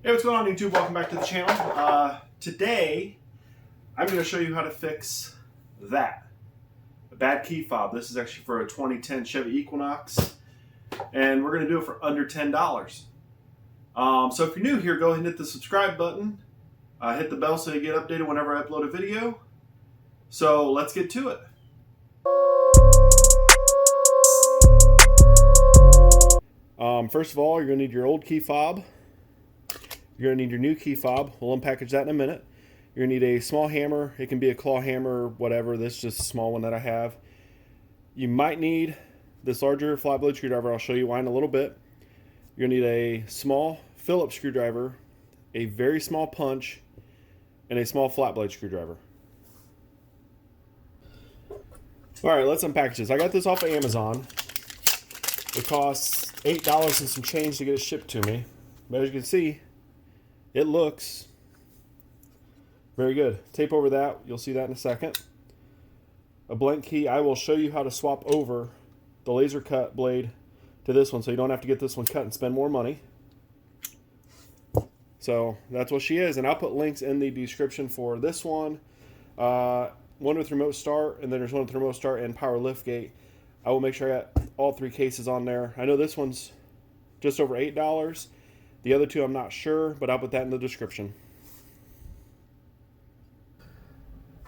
Hey, what's going on YouTube? Welcome back to the channel. Today, I'm going to show you how to fix that. A bad key fob. This is actually for a 2010 Chevy Equinox, and we're going to do it for under $10. So if you're new here, go ahead and hit the subscribe button. Hit the bell so you get updated whenever I upload a video. So let's get to it. First of all, you're going to need your old key fob. You're going to need your new key fob. We'll unpackage that in a minute. You're going to need a small hammer. It can be a claw hammer, whatever. This is just a small one that I have. You might need this larger flat blade screwdriver. I'll show you why in a little bit. You're going to need a small phillips screwdriver, a very small punch, and a small flat blade screwdriver. Alright, let's unpackage this. I got this off of Amazon. It costs $8 and some change to get it shipped to me. But as you can see, it looks very good. Tape over that. You'll see that in a second. A blank key. I will show you how to swap over the laser cut blade to this one so you don't have to get this one cut and spend more money. So that's what she is. And I'll put links in the description for this one. One with remote start, and then there's one with remote start and power lift gate. I will make sure I got all three cases on there. I know this one's just over $8. The other two I'm not sure, but I'll put that in the description.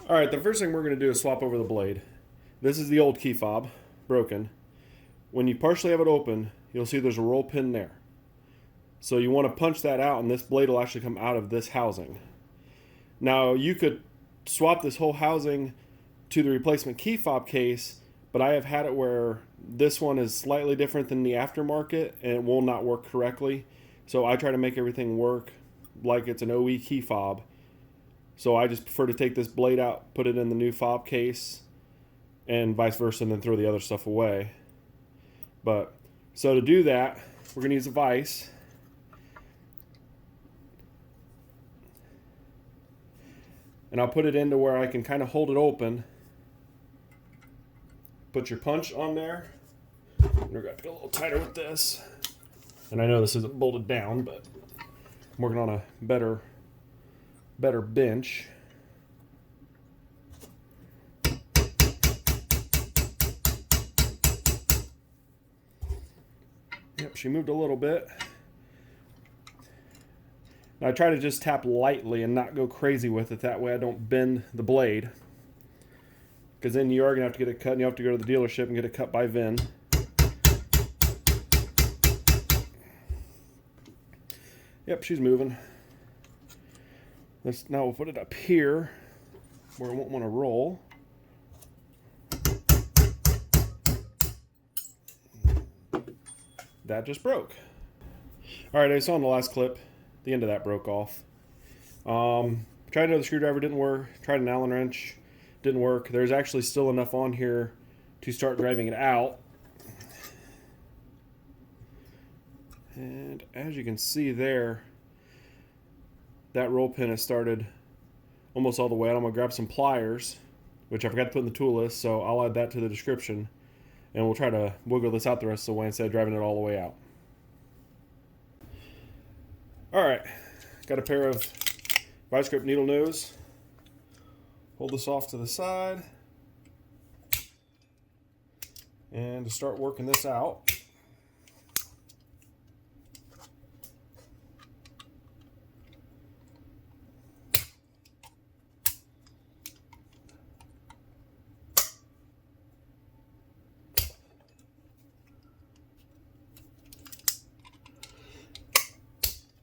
Alright, the first thing we're going to do is swap over the blade. This is the old key fob, broken. When you partially have it open, you'll see there's a roll pin there. So you want to punch that out, and this blade will actually come out of this housing. Now, you could swap this whole housing to the replacement key fob case, but I have had it where this one is slightly different than the aftermarket, and it will not work correctly. So I try to make everything work like it's an OE key fob. So I just prefer to take this blade out, put it in the new fob case, and vice versa, and then throw the other stuff away. But so to do that, we're going to use a vise. And I'll put it into where I can kind of hold it open. Put your punch on there. We're going to get a little tighter with this. And I know this isn't bolted down, but I'm working on a better bench. Yep, she moved a little bit. Now I try to just tap lightly and not go crazy with it. That way I don't bend the blade. Because then you are going to have to get it cut, and you have to go to the dealership and get it cut by VIN. Yep, she's moving. Now we'll put it up here where it won't want to roll. That just broke. Alright, I saw in the last clip, the end of that broke off. Tried another screwdriver, didn't work. Tried an Allen wrench, didn't work. There's actually still enough on here to start driving it out. And as you can see there, that roll pin has started almost all the way out. I'm going to grab some pliers, which I forgot to put in the tool list, so I'll add that to the description. And we'll try to wiggle this out the rest of the way instead of driving it all the way out. Alright, got a pair of vice grip needle nose. Hold this off to the side. And to start working this out,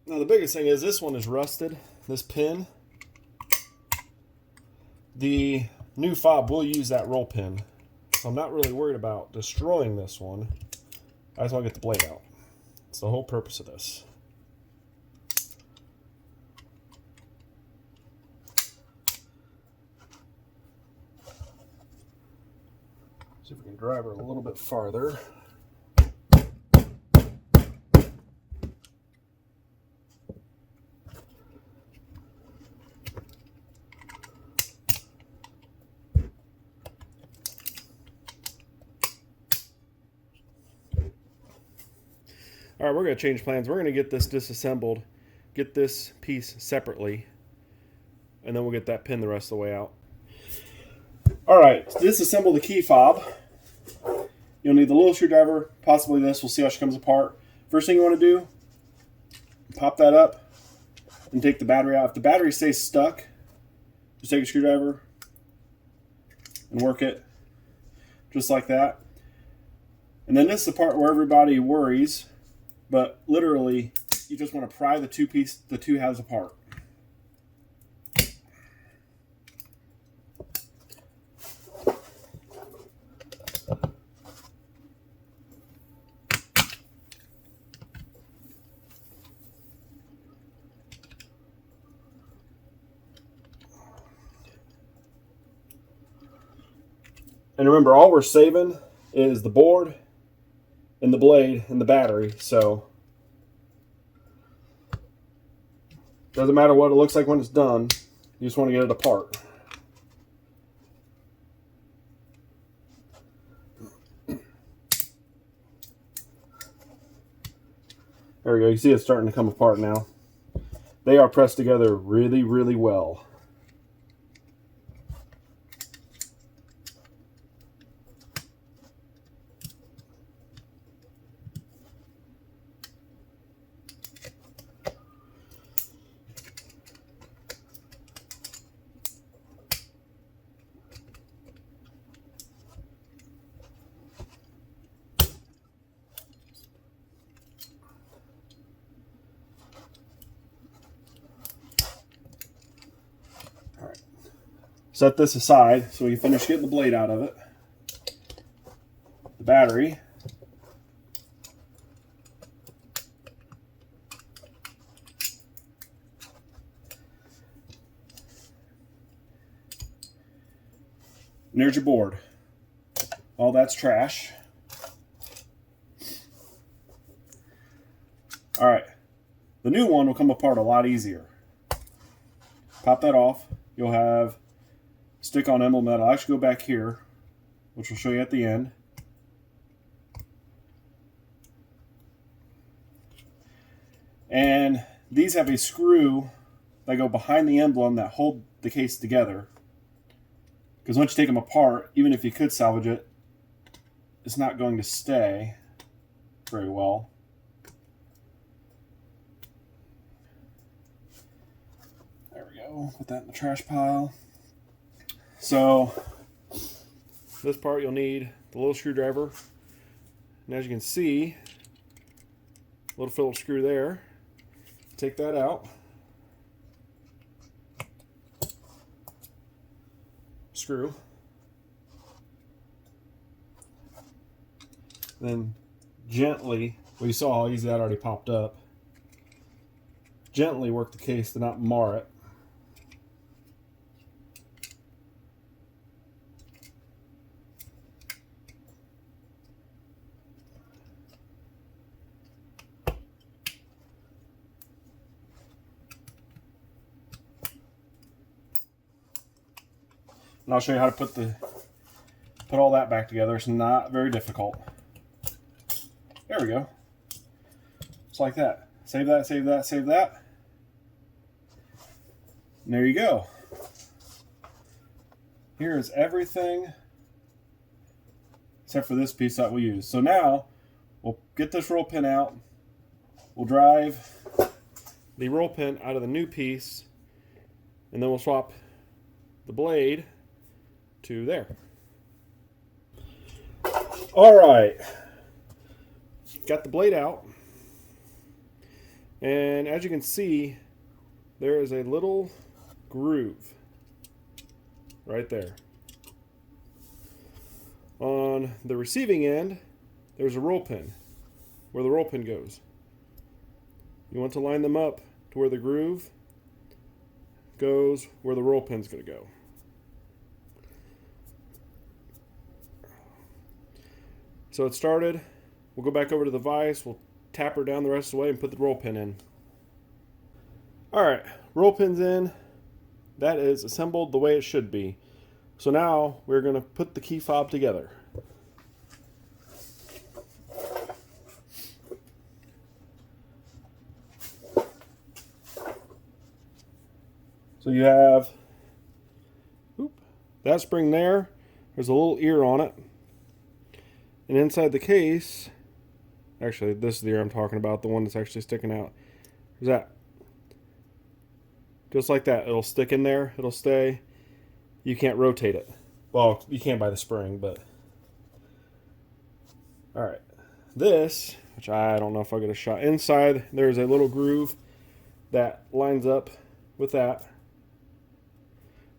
now the biggest thing is this one is rusted, this pin. The new fob will use that roll pin. So I'm not really worried about destroying this one. I just want to get the blade out. It's the whole purpose of this. See if we can drive her a little bit farther. All right, we're going to change plans. We're going to get this disassembled get this piece separately, and then we'll get that pin the rest of the way out. Alright, to disassemble the key fob, you'll need the little screwdriver, possibly this. We'll see how she comes apart. First thing you want to do, pop that up and take the battery out. If the battery stays stuck, just take a screwdriver and work it just like that. And then this is the part where everybody worries, but literally you just want to pry the two halves apart. And remember, all we're saving is the board and the blade and the battery, so doesn't matter what it looks like when it's done, you just want to get it apart. There we go, you see it's starting to come apart now. They are pressed together really, really well. Set this aside so we can finish getting the blade out of it. The battery. And there's your board. All that's trash. Alright. The new one will come apart a lot easier. Pop that off. You'll have stick-on emerald metal. I'll actually go back here, which we'll show you at the end. And these have a screw that go behind the emblem that hold the case together. Because once you take them apart, even if you could salvage it, it's not going to stay very well. There we go. Put that in the trash pile. So, this part you'll need the little screwdriver, and as you can see, little Phillips screw there. Take that out. Screw. Then gently, well, you saw how easy that already popped up. Gently work the case to not mar it. And I'll show you how to put all that back together. It's not very difficult. There we go. Just like that. Save that, save that, save that. And there you go. Here is everything except for this piece that we'll use. So now we'll get this roll pin out. We'll drive the roll pin out of the new piece, and then we'll swap the blade to there. All right, got the blade out, and as you can see, there is a little groove right there. On the receiving end, there's a roll pin where the roll pin goes. You want to line them up to where the groove goes where the roll pin's going to go. So it started. We'll go back over to the vise. We'll tap her down the rest of the way and put the roll pin in. Alright, roll pin's in. That is assembled the way it should be. So now we're going to put the key fob together. So you have that spring there. There's a little ear on it. And inside the case, actually this is the ear I'm talking about, the one that's actually sticking out. There's that. Just like that. It'll stick in there. It'll stay. You can't rotate it. Well, you can by the spring, but... Alright. This, which I don't know if I'll get a shot. Inside, there's a little groove that lines up with that.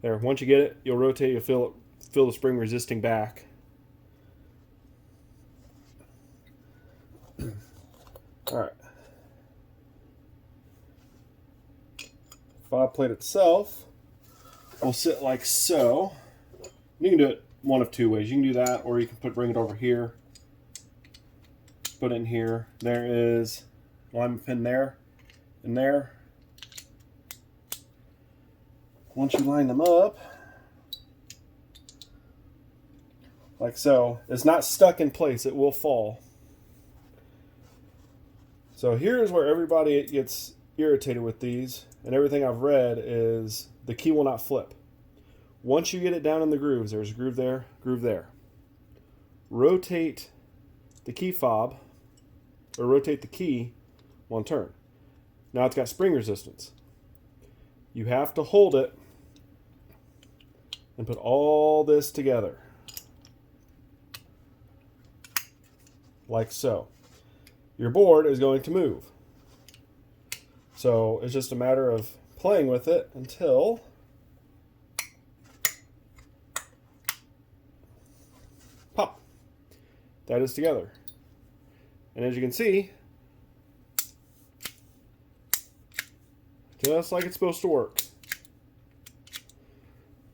There. Once you get it, you'll rotate. You'll feel the spring resisting back. Alright. Fob plate itself will sit like so. You can do it one of two ways. You can do that, or you can bring it over here. Put it in here. There is a alignment pin there and there. Once you line them up, like so, it's not stuck in place. It will fall. So here's where everybody gets irritated with these, and everything I've read is the key will not flip. Once you get it down in the grooves, there's a groove there, groove there. Rotate the key fob, or rotate the key one turn. Now it's got spring resistance. You have to hold it and put all this together. Like so. Your board is going to move. So it's just a matter of playing with it until pop. That is together. And as you can see, just like it's supposed to work.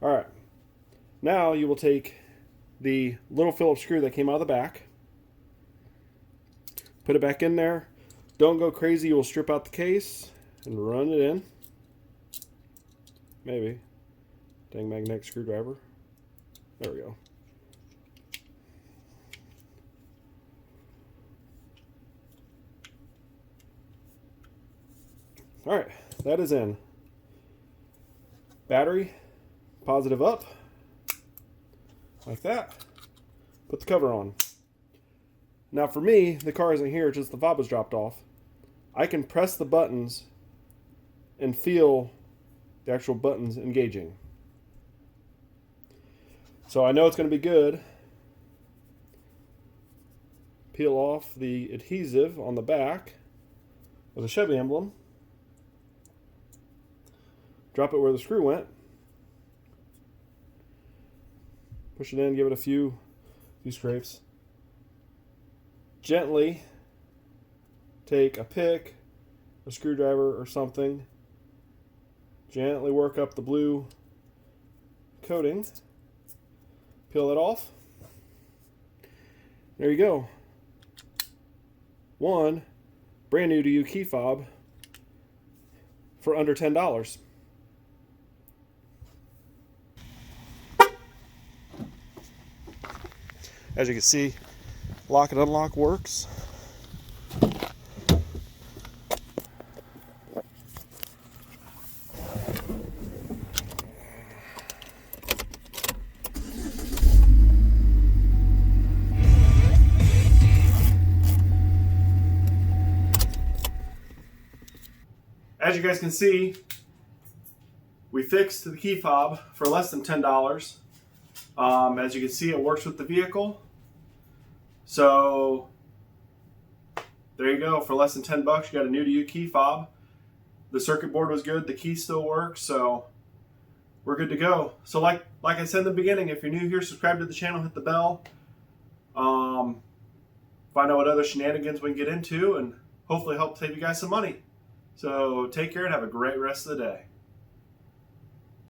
Alright. Now you will take the little Phillips screw that came out of the back, put it back in there. Don't go crazy. You will strip out the case and run it in. Maybe. Dang magnetic screwdriver. There we go. Alright, that is in. Battery, positive up, like that. Put the cover on. Now for me, the car isn't here, just the fob was dropped off. I can press the buttons and feel the actual buttons engaging. So I know it's going to be good. Peel off the adhesive on the back with a Chevy emblem. Drop it where the screw went. Push it in, give it a few scrapes. Gently take a pick, a screwdriver or something. Gently work up the blue coating. Peel it off. There you go. One brand new to you key fob for under $10. As you can see, lock and unlock works. As you guys can see, we fixed the key fob for less than $10. As you can see, it works with the vehicle. So there you go. For less than $10, you got a new to you key fob. The circuit board was good. The key still works. So we're good to go. So like I said in the beginning, if you're new here, subscribe to the channel, hit the bell. Find out what other shenanigans we can get into and hopefully help save you guys some money. So take care and have a great rest of the day.